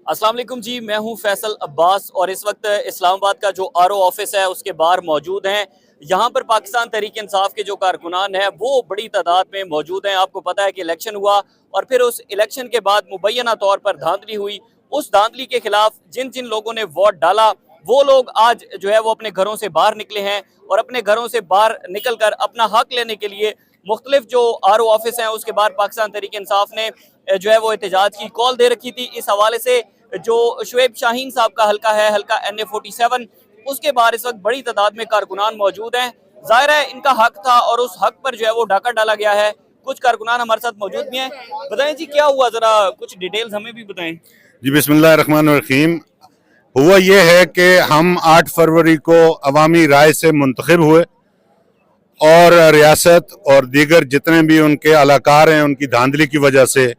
अस्सलाम वालेकुम जी, मैं हूं फैसल अब्बास और इस वक्त इस्लामाबाद का जो आरओ ऑफिस है उसके बाहर मौजूद हैं। यहाँ पर पाकिस्तान तहरीक इंसाफ के जो कारकुनान हैं वो बड़ी तादाद में मौजूद हैं। आपको पता है कि इलेक्शन हुआ और फिर उस इलेक्शन के बाद मुबैना तौर पर धांधली हुई। उस धांधली के खिलाफ जिन जिन लोगों ने वोट डाला वो लोग आज जो है वो अपने घरों से बाहर निकले हैं और अपने घरों से बाहर निकल कर अपना हक लेने के लिए मुख्तलिफ जो आरओ ऑफिस हैं उसके बाद पाकिस्तान तहरीक इंसाफ ने जो है वो एहतजाज की कॉल दे रखी थी। इस हवाले से जो शुएब शाहीन साहब का हल्का है, हल्का NA47, उसके बाहर इस वक्त बड़ी तादाद में कारकुनान मौजूद हैं। जाहिर है इनका हक था और उस हक पर जो है वो डाका डाला गया है। कुछ कारकुनान हमारे साथ मौजूद भी हैं। बताएं जी क्या हुआ, जरा कुछ डिटेल्स हमें भी बताएं। जी बिस्मिल्लाहिर्रहमानिर्रहीम। हुआ ये है कि हम 8 फरवरी को अवामी राय से मुंतखब हुए और रियासत और दीगर जितने भी उनके अलाकार हैं उनकी धांधली की वजह से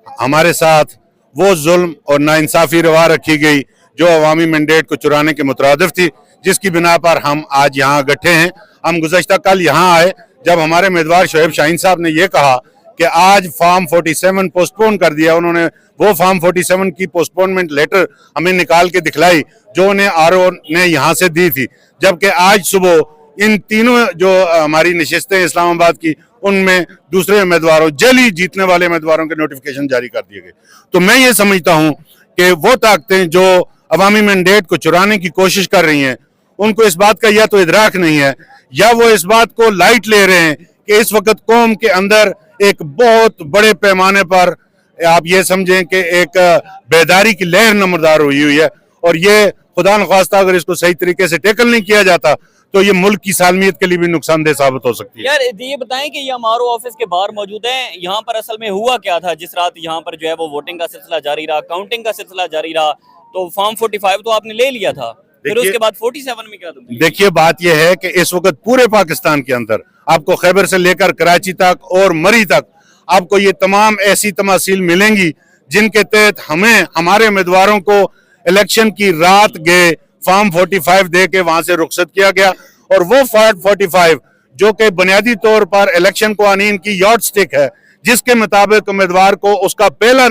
हमारे साथ वो जुल्म और नाइंसाफ़ी रवा रखी गई जो अवामी मैंडेट को चुराने के मुतरादिफ थी, जिसकी बिना पर हम आज यहाँ इकट्ठे हैं। हम गुज़श्ता कल यहाँ आए जब हमारे उम्मीदवार शुएब शाहीन साहब ने ये कहा कि आज फॉर्म 47 पोस्टपोन कर दिया। उन्होंने वो फॉर्म 47 की पोस्टपोनमेंट लेटर हमें निकाल के दिखलाई जो उन्हें आरओ ने यहाँ से दी थी, जबकि आज सुबह इन तीनों जो हमारी नशिस्तें इस्लामाबाद की उनमें दूसरे उम्मीदवारों जल्दी जीतने वाले उम्मीदवारों के नोटिफिकेशन जारी कर दिए गए। तो मैं ये समझता हूँ कि वो ताकतें जो अवामी मैंडेट को चुराने की कोशिश कर रही हैं उनको इस बात का या तो इदराक नहीं है या वो इस बात को लाइट ले रहे हैं कि इस वक्त कौम के अंदर एक बहुत बड़े पैमाने पर आप ये समझें कि एक बेदारी की लहर नमदार हुई है और ये खुदा न ख्वास्ता अगर इसको सही तरीके से टेकल नहीं किया जाता तो ये मुल्क की सालमियत के लिए भी नुकसानदेह साबित हो सकती है। यार ये बताएं कि ये हम आरओ ऑफिस के बाहर मौजूद हैं, यहाँ पर असल में हुआ क्या था जिस रात यहाँ पर जो है वो वोटिंग का सिलसिला जारी रहा, काउंटिंग का सिलसिला जारी रहा। तो फॉर्म 45 तो आपने ले लिया था, फिर उसके बाद 47 में क्या था? देखिए बात यह है कि इस वक्त पूरे पाकिस्तान के अंदर आपको खैबर से लेकर कराची तक और मरी तक आपको ये तमाम ऐसी तमासील मिलेंगी जिनके तहत हमें हमारे उम्मीदवारों को इलेक्शन की रात गए फॉर्म 45 दे के वहां से रुखसत किया गया और वो फॉर्म 45 जो कि बुनियादी तौर पर इलेक्शन कवानीन की यॉर्ड स्टिक है जिसके मुताबिक उम्मीदवार को उसका पहला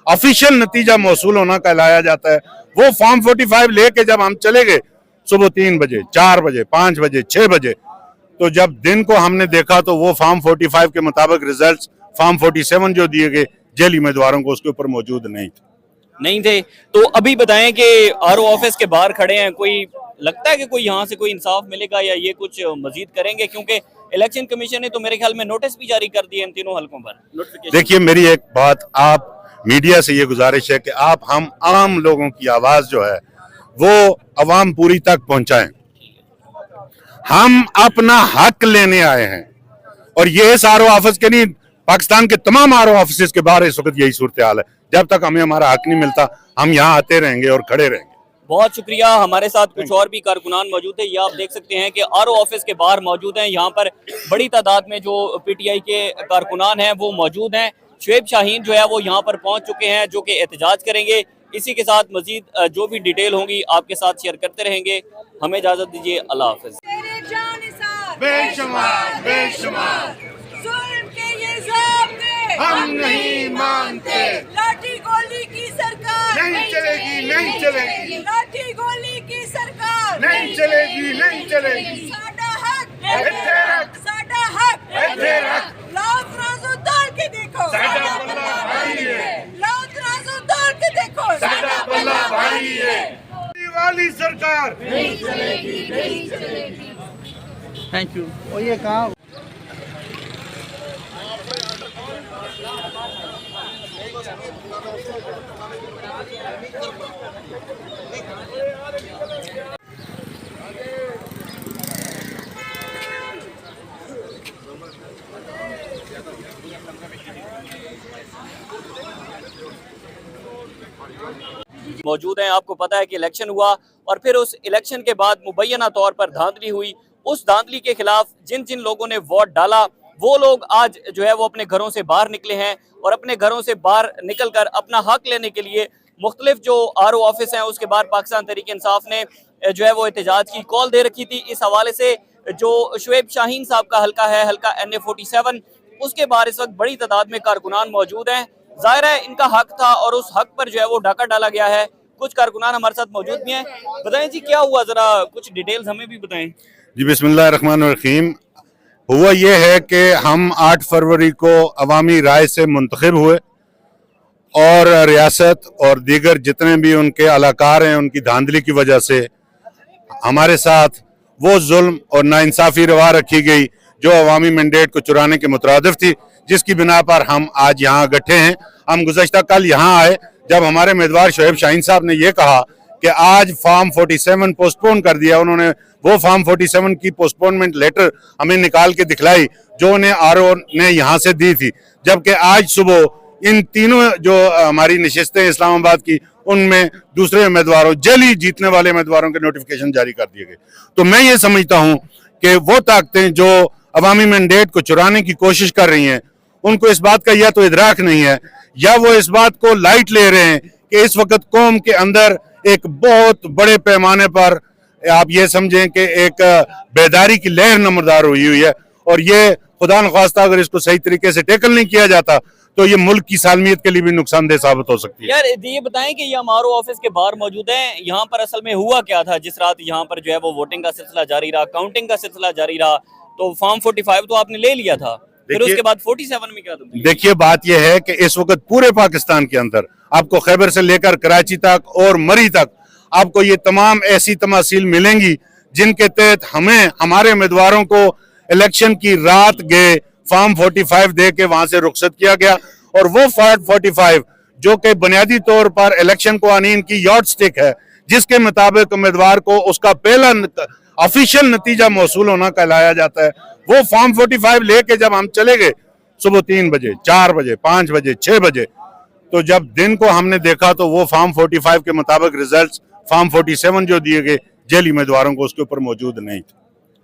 ऑफिशियल नतीजा मौसूल होना कहलाया जाता है, वो फॉर्म 45 लेके जब हम चले गए सुबह 3 बजे 4 बजे 5 बजे 6 बजे तो जब दिन को हमने देखा तो वो फॉर्म 45 के मुताबिक रिजल्ट्स फॉर्म 47 जो दिए गए जेल उम्मीदवारों को उसके ऊपर मौजूद नहीं थे। तो अभी बताएं कि आरओ ऑफिस के बाहर खड़े हैं, कोई लगता है कि कोई यहाँ से कोई इंसाफ मिलेगा या ये कुछ मजीद करेंगे? क्योंकि इलेक्शन कमीशन ने तो मेरे ख्याल में नोटिस भी जारी कर दिए इन तीनों हलकों पर। देखिए मेरी एक बात आप मीडिया से ये गुजारिश है कि आप हम आम लोगों की आवाज जो है वो अवाम पूरी तक पहुंचाएं। हम अपना हक लेने आए हैं और ये इस आरओ ऑफिस के नहीं पाकिस्तान के तमाम आरओ ऑफिस के बाहर इस वक्त यही सूरत हाल है। जब तक हमें हमारा हक नहीं मिलता हम यहाँ आते रहेंगे और खड़े रहेंगे। बहुत शुक्रिया। हमारे साथ कुछ और भी कारकुनान मौजूद है, ये आप देख सकते हैं कि आरओ ऑफिस के बाहर मौजूद हैं। यहाँ पर बड़ी तादाद में जो PTI के कारकुनान हैं वो मौजूद हैं। शुएब शाहीन जो है वो यहाँ पर पहुँच चुके हैं जो कि एहतजाज करेंगे। इसी के साथ मजीद जो भी डिटेल होंगी आपके साथ शेयर करते रहेंगे। हमें इजाजत दीजिए, अल्लाह हाफिज। हम नहीं मानते, लाठी गोली की सरकार नहीं चलेगी, नहीं चलेगी, लाठी गोली की सरकार नहीं चलेगी, नहीं चलेगी। साडा हक ਇੱਥੇ ਰੱਖ, साडा हक ਇੱਥੇ ਰੱਖ। लाओ तराजू तोल के देखो साडा बल्ला भारी है, लाओ तराजू तोल के देखो साडा बल्ला भारी है। वाली सरकार नहीं चलेगी, नहीं चलेगी। Thank you. और ये कहाँ मौजूद हैं। आपको पता है कि इलेक्शन हुआ और फिर उस इलेक्शन के बाद मुबैना तौर पर धांधली हुई। उस धांधली के खिलाफ जिन जिन लोगों ने वोट डाला वो लोग आज जो है वो अपने घरों से बाहर निकले हैं और अपने घरों से बाहर निकल कर अपना हक लेने के लिए मुख्तलिफ जो आरओ ऑफिस हैं उसके बाद पाकिस्तान तहरीक इंसाफ ने जो है वो एहतजाज की कॉल दे रखी थी। इस हवाले से जो शुएब शाहीन साहब का हल्का है, हल्का NA47, उसके बाहर इस वक्त बड़ी तादाद में कारकुनान मौजूद हैं। ظاہر ہے इनका हक था और उस हक पर जो है वो डाका डाला गया है। कुछ कारकुनान हमारे साथ मौजूद भी हैं। बताएं जी क्या हुआ, जरा कुछ डिटेल्स हमें भी बताएं। जी बिस्मिल्लाहिर्रहमानिर्रहीम। हुआ ये है कि हम 8 फरवरी को अवामी राय से मुंतखब हुए और रियासत और दीगर जितने भी उनके अलाकार हैं उनकी धांधली की वजह से हमारे साथ वो जुल्म और नाइंसाफ़ी रवा रखी गई जो अवामी मैंडेट को चुराने के मुतरादिफ थी, जिसकी बिना पर हम आज यहाँ इकट्ठे हैं। हम गुज़श्ता कल यहाँ आए जब हमारे उम्मीदवार शोएब शाहीन साहब ने ये कहा कि आज फॉर्म 47 पोस्टपोन कर दिया। उन्होंने वो फॉर्म 47 की पोस्टपोनमेंट लेटर हमें निकाल के दिखलाई जो उन्हें आरओ ने यहाँ से दी थी, जबकि आज सुबह इन तीनों जो हमारी नशिस्तें इस्लामाबाद की उनमें दूसरे उम्मीदवारों जल्दी जीतने वाले उम्मीदवारों के नोटिफिकेशन जारी कर दिए गए। तो मैं ये समझता हूँ कि वो ताकतें जो अवामी मैंडेट को चुराने की कोशिश कर रही हैं उनको इस बात का या तो इदराक नहीं है या वो इस बात को लाइट ले रहे हैं कि इस वक्त कौम के अंदर एक बहुत बड़े पैमाने पर आप ये समझें कि एक बेदारी की लहर नमदार हुई है और ये खुदा न ख्वास्ता अगर इसको सही तरीके से टैकल नहीं किया जाता तो ये मुल्क की सालमियत के लिए भी नुकसानदेह साबित हो सकती है। यार ये बताएं कि ये हमारे ऑफिस के बाहर मौजूद हैं, यहाँ पर असल में हुआ क्या था जिस रात यहाँ पर जो है वो वोटिंग का सिलसिला जारी रहा, काउंटिंग का सिलसिला जारी रहा, तो फॉर्म 45 तो आपने ले लिया था, फिर उसके बाद 47 में क्या तब्दीली? देखिए बात यह है कि इस वक्त पूरे पाकिस्तान के अंदर आपको खैबर से लेकर कराची तक और मरी तक आपको ये तमाम ऐसी तमासील मिलेंगी जिनके तहत हमें हमारे उम्मीदवारों को इलेक्शन की रात गए फॉर्म 45 दे के वहां से रुखसत किया गया और वो फॉर्म 45 जो कि बुनियादी तौर पर इलेक्शन कवानीन की यॉर्ड स्टिक है जिसके मुताबिक उम्मीदवार को उसका पहला ऑफिशियल नतीजा मौसूल होना कहलाया जाता है, वो फॉर्म 45 लेके जब हम चले गए सुबह 3 बजे 4 बजे 5 बजे 6 बजे, तो जब दिन को हमने देखा तो वो फॉर्म 45 के मुताबिक रिजल्ट्स फॉर्म 47 जो दिए गए जेल उम्मीदवारों को उसके ऊपर मौजूद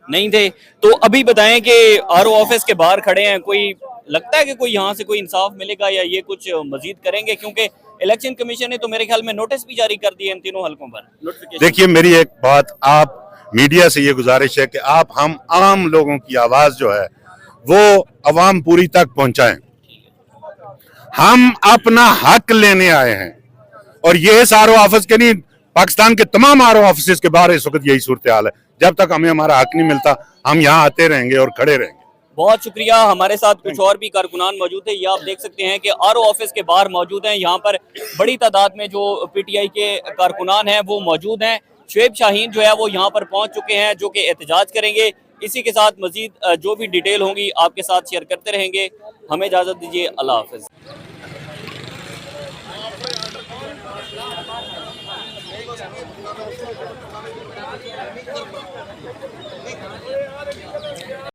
नहीं थे। तो अभी बताएं कि आरओ ऑफिस के बाहर खड़े हैं, कोई लगता है कि कोई यहाँ से कोई इंसाफ मिलेगा या ये कुछ मजीद करेंगे, क्योंकि इलेक्शन कमीशन ने तो मेरे ख्याल में नोटिस भी जारी कर दिए इन तीनों हलकों पर। देखिए मेरी एक बात आप मीडिया से ये गुजारिश है कि आप हम आम लोगों की आवाज जो है वो अवाम पूरी तक पहुंचाएं। हम अपना हक लेने आए हैं और ये इस आरओ ऑफिस के नहीं पाकिस्तान के तमाम आरओ ऑफिस के बाहर इस वक्त यही सूरत हाल है। जब तक हमें हमारा हक नहीं मिलता हम यहाँ आते रहेंगे और खड़े रहेंगे। बहुत शुक्रिया। हमारे साथ कुछ और भी कारकुनान मौजूद है, ये आप देख सकते हैं कि आरओ ऑफिस के बाहर मौजूद हैं। यहाँ पर बड़ी तादाद में जो पीटीआई के कारकुनान हैं वो मौजूद हैं। शोएब शाहीन जो है वो यहाँ पर पहुँच चुके हैं जो कि एहतजाज करेंगे। इसी के साथ मजीद जो भी डिटेल होंगी आपके साथ शेयर करते रहेंगे। हमें इजाज़त दीजिए, अल्लाह हाफ़िज़।